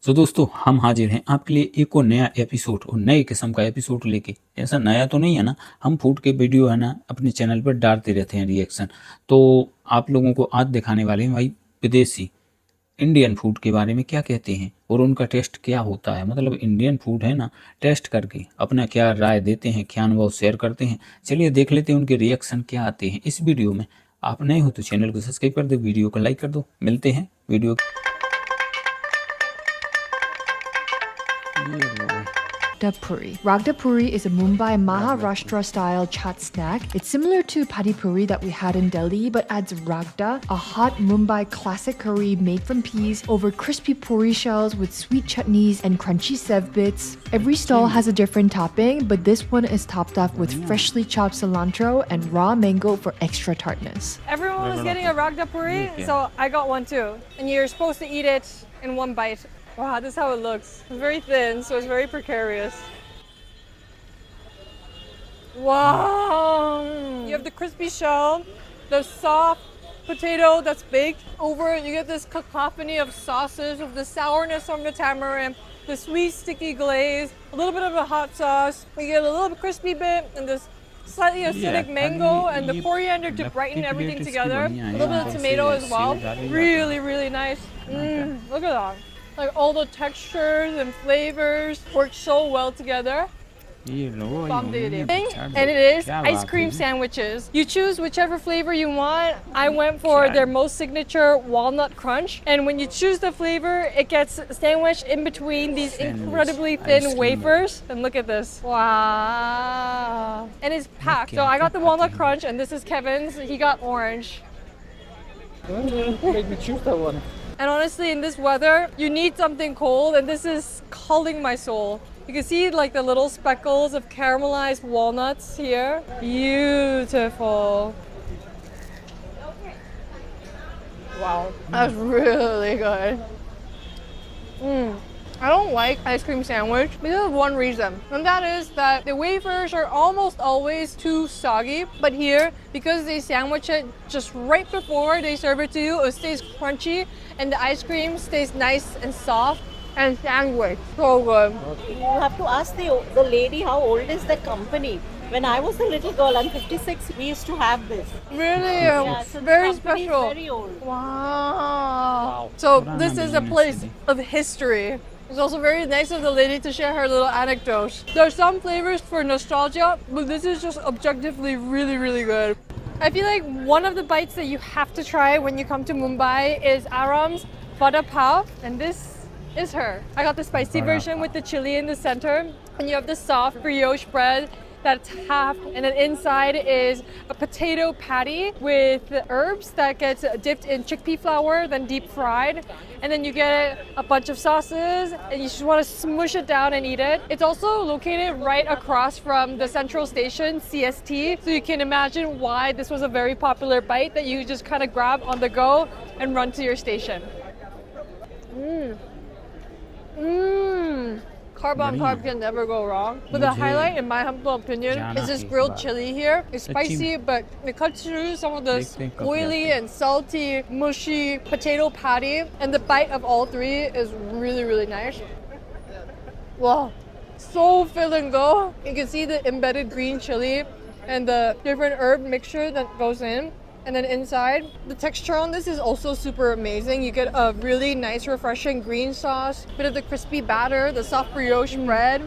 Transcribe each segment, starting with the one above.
तो दोस्तों हम हाजिर हैं आपके लिए एक और नया एपिसोड और नए किस्म का एपिसोड लेके। ऐसा नया तो नहीं है ना, हम फूड के वीडियो है ना अपने चैनल पर डालते रहते हैं रिएक्शन। तो आप लोगों को आज दिखाने वाले हैं भाई विदेशी इंडियन फूड के बारे में क्या कहते हैं और उनका टेस्ट क्या होता है। मतलब इंडियन फूड है ना, टेस्ट करके अपना क्या राय देते हैं, क्या अनुभव शेयर करते हैं। चलिए देख लेते हैं उनके रिएक्शन क्या आते हैं इस वीडियो में। आप नए हो तो चैनल को सब्सक्राइब कर दो, वीडियो को लाइक कर दो। मिलते हैं video. Ragda Puri. Ragda Puri is a Mumbai Maharashtra style chaat snack. It's similar to Padi Puri that we had in Delhi, but adds Ragda, a hot Mumbai classic curry made from peas, over crispy puri shells with sweet chutneys and crunchy sev bits. Every stall has a different topping, but this one is topped off with freshly chopped cilantro and raw mango for extra tartness. Everyone was getting a Ragda Puri, so I got one too. And you're supposed to eat it in one bite. Wow, this is how it looks. It's very thin, so it's very precarious. Wow! You have the crispy shell, the soft potato that's baked. Over it, you get this cacophony of sauces with the sourness from the tamarind, the sweet sticky glaze, a little bit of a hot sauce. You get a little crispy bit and this slightly acidic mango and the coriander to brighten everything together. A little bit of tomato as well. Really, really nice. Look at that. Like all the textures and flavors work so well together. And it is ice cream sandwiches. You choose whichever flavor you want. I went for their most signature walnut crunch. And when you choose the flavor, it gets sandwiched in between these incredibly thin wafers. And look at this. Wow. And it's packed. So I got the walnut crunch and this is Kevin's. He got orange. Make me choose that one. And honestly, in this weather, you need something cold, and this is calling my soul. You can see like the little speckles of caramelized walnuts here. Beautiful. Wow, that's really good. I don't like ice cream sandwich because of one reason, and that is that the wafers are almost always too soggy. But here, because they sandwich it just right before they serve it to you, it stays crunchy and the ice cream stays nice and soft and sandwich. So good. You have to ask the lady how old is the company. When I was a little girl, I'm 56, we used to have this. Really, Yeah, so the very company is special. very old. Wow. So this is a place of history. It's also very nice of the lady to share her little anecdotes. There are some flavors for nostalgia, but this is just objectively really, really good. I feel like one of the bites that you have to try when you come to Mumbai is Aram's Vada Pav, and this is her. I got the spicy version with the chili in the center, and you have the soft brioche bread that's half, and then inside is a potato patty with herbs that gets dipped in chickpea flour, then deep fried, and then you get a bunch of sauces, and you just want to smush it down and eat it. It's also located right across from the central station, CST, so you can imagine why this was a very popular bite that you just kind of grab on the go and run to your station. Carb on carb can never go wrong. But the highlight, in my humble opinion, is this grilled chili here. It's spicy, but it cuts through some of this oily and salty, mushy potato patty. And the bite of all three is really, really nice. Wow, so filling though. You can see the embedded green chili and the different herb mixture that goes in. And then inside, the texture on this is also super amazing. You get a really nice, refreshing green sauce, bit of the crispy batter, the soft brioche bread.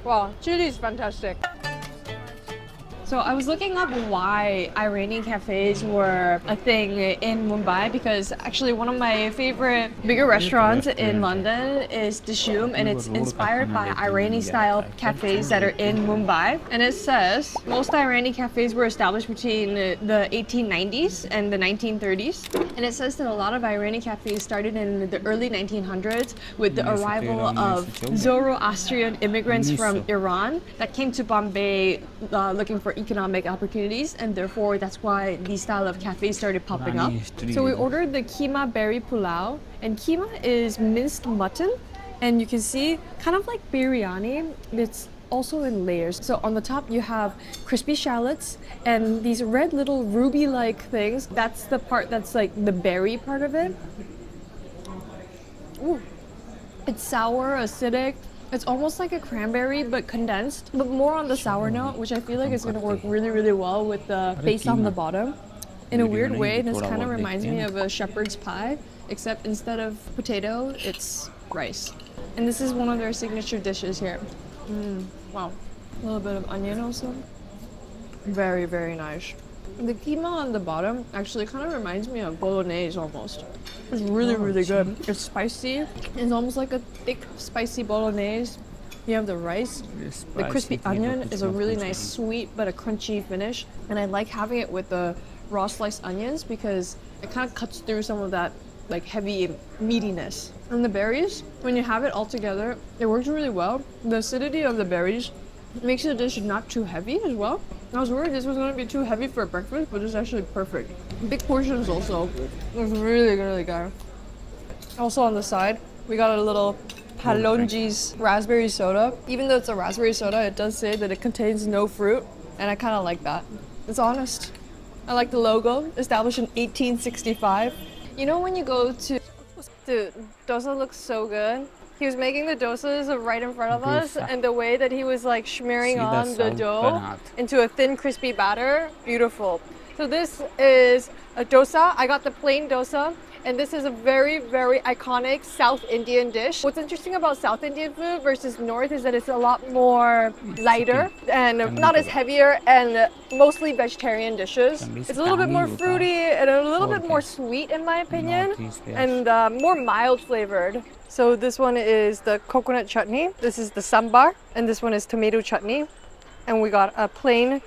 Wow, chili is fantastic. So I was looking up why Iranian cafes were a thing in Mumbai, because actually one of my favorite bigger restaurants in London is Dishoom, and it's inspired by Iranian style cafes that are in Mumbai. And it says most Iranian cafes were established between the 1890s and the 1930s. And it says that a lot of Iranian cafes started in the early 1900s with the arrival of Zoroastrian immigrants from Iran that came to Bombay looking for economic opportunities, and therefore that's why these style of cafes started popping up. So we ordered the keema berry pulao, and keema is minced mutton, and you can see kind of like biryani, it's also in layers. So on the top you have crispy shallots and these red little ruby-like things. That's the part that's like the berry part of it. Ooh. It's sour, acidic. It's almost like a cranberry but condensed, but more on the sour note, which I feel like is going to work really, really well with the base on the bottom. In a weird way, this kind of reminds me of a shepherd's pie, except instead of potato, it's rice. And this is one of their signature dishes here. Wow. A little bit of onion also. Very, very nice. The keema on the bottom actually kind of reminds me of bolognese almost. It's really, really good. It's spicy. It's almost like a thick, spicy bolognese. You have the rice. The crispy onion is a really nice sweet but a crunchy finish. And I like having it with the raw sliced onions because it kind of cuts through some of that like heavy meatiness. And the berries, when you have it all together, it works really well. The acidity of the berries makes the dish not too heavy as well. I was worried this was going to be too heavy for breakfast, but it's actually perfect. Big portions also. It's really, really good. Also on the side, we got a little Palonji's raspberry soda. Even though it's a raspberry soda, it does say that it contains no fruit, and I kind of like that. It's honest. I like the logo, established in 1865. You know when you go to... Dude, dosa looks so good. He was making the dosas right in front of us, and the way that he was like smearing on the dough into a thin, crispy batter, beautiful. So this is a dosa. I got the plain dosa, and this is a very, very iconic South Indian dish. What's interesting about South Indian food versus North is that it's a lot more lighter and not as heavier and mostly vegetarian dishes. It's a little bit more fruity and a little bit more sweet in my opinion, and more mild flavored. So this one is the coconut chutney, this is the sambar, and this one is tomato chutney. And we got a plain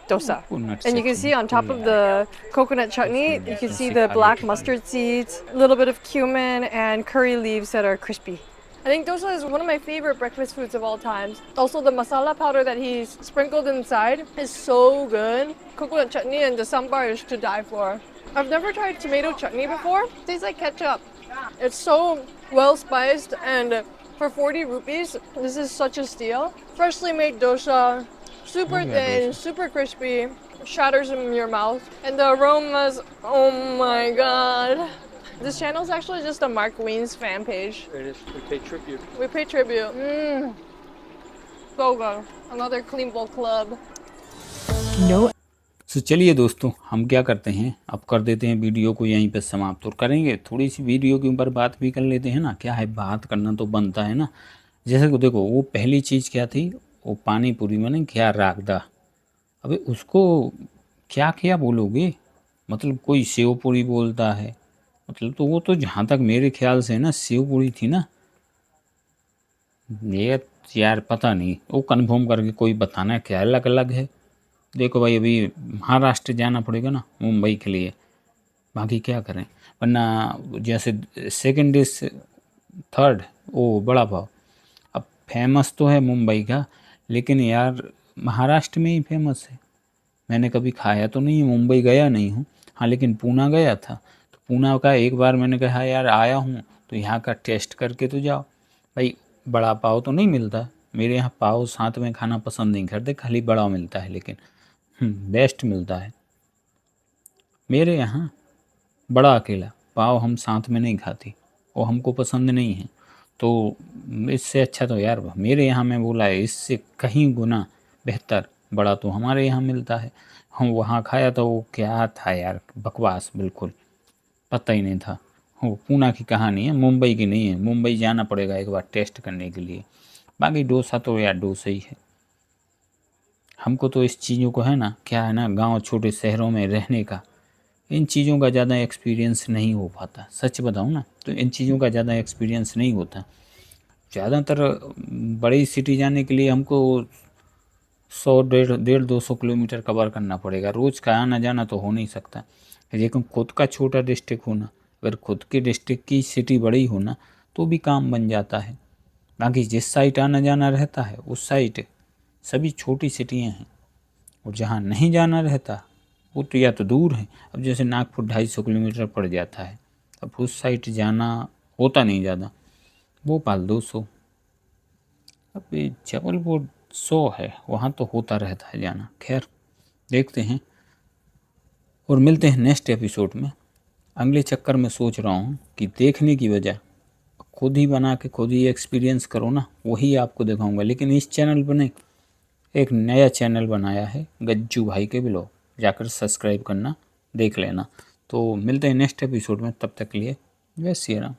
dosa. And you can see on top of the coconut chutney, you can see the black mustard seeds, a little bit of cumin and curry leaves that are crispy. I think dosa is one of my favorite breakfast foods of all times. Also the masala powder that he's sprinkled inside is so good. Coconut chutney and the sambar is to die for. I've never tried tomato chutney before. It tastes like ketchup. It's so well spiced, and for 40 rupees, this is such a steal. Freshly made dosa, super thin, super crispy, shatters in your mouth, and the aromas, oh my god. This channel is actually just a Mark Wiens fan page. It is. We pay tribute. We pay tribute. So good. Another clean bowl club. No. तो चलिए दोस्तों, हम क्या करते हैं, अब कर देते हैं वीडियो को यहीं पे समाप्त, और करेंगे थोड़ी सी वीडियो के ऊपर बात भी कर लेते हैं ना। क्या है, बात करना तो बनता है ना। जैसे कि देखो, वो पहली चीज़ क्या थी, वो पानी पूरी मैंने क्या रागदा। अबे उसको क्या क्या बोलोगे, मतलब कोई सेव पूरी बोलता है, मतलब तो वो तो जहाँ तक मेरे ख्याल से ना सेव पूरी थी ना। ये यार पता नहीं, वो कन्फर्म करके कोई बताना क्या अलग अलग है। देखो भाई, अभी महाराष्ट्र जाना पड़ेगा ना मुंबई के लिए, बाकी क्या करें। वरना जैसे सेकंड डिश, थर्ड वो बड़ा पाव, अब फेमस तो है मुंबई का, लेकिन यार महाराष्ट्र में ही फेमस है। मैंने कभी खाया तो नहीं है, मुंबई गया नहीं हूँ, हाँ लेकिन पूना गया था। तो पूना का एक बार मैंने कहा यार आया हूँ तो यहाँ का टेस्ट करके तो जाओ। भाई बड़ा पाव तो नहीं मिलता मेरे यहाँ, पाव साथ में खाना पसंद नहीं करते, खाली बड़ा मिलता है, लेकिन बेस्ट मिलता है मेरे यहाँ। बड़ा अकेला पाव हम साथ में नहीं खाती, वो हमको पसंद नहीं है। तो इससे अच्छा तो यार मेरे यहाँ में बोला है, इससे कहीं गुना बेहतर बड़ा तो हमारे यहाँ मिलता है। हम वहाँ खाया तो वो क्या था यार, बकवास, बिल्कुल पता ही नहीं था। वो पूना की कहानी है, मुंबई की नहीं है। मुंबई जाना पड़ेगा एक बार टेस्ट करने के लिए। बाकी डोसा तो यार डोसा ही है। हमको तो इस चीज़ों को है ना, क्या है ना, गांव छोटे शहरों में रहने का इन चीज़ों का ज़्यादा एक्सपीरियंस नहीं हो पाता। सच बताऊँ ना तो इन चीज़ों का ज़्यादा एक्सपीरियंस नहीं होता। ज़्यादातर बड़ी सिटी जाने के लिए हमको 100-150-200 किलोमीटर कवर करना पड़ेगा। रोज़ का आना जाना तो हो नहीं सकता। लेकिन खुद का छोटा डिस्ट्रिक्ट होना, अगर खुद के डिस्ट्रिक्ट की सिटी बड़ी होना तो भी काम बन जाता है। बाकी जिस साइड आना जाना रहता है उस साइड सभी छोटी सिटियाँ हैं, और जहाँ नहीं जाना रहता वो तो या तो दूर है। अब जैसे नागपुर 250 किलोमीटर पड़ जाता है, अब उस साइड जाना होता नहीं ज़्यादा। भोपाल 200, अब ये जबलपुर 100 है, वहाँ तो होता रहता है जाना। खैर देखते हैं और मिलते हैं नेक्स्ट एपिसोड में। अगले चक्कर में सोच रहा हूँ कि देखने की बजाय खुद ही बना के खुद ही एक्सपीरियंस करो ना, वही आपको दिखाऊंगा। लेकिन इस चैनल पर नहीं, एक नया चैनल बनाया है गज्जू भाई के ब्लॉग, जाकर सब्सक्राइब करना, देख लेना। तो मिलते हैं नेक्स्ट एपिसोड में, तब तक के लिए जय श्री राम।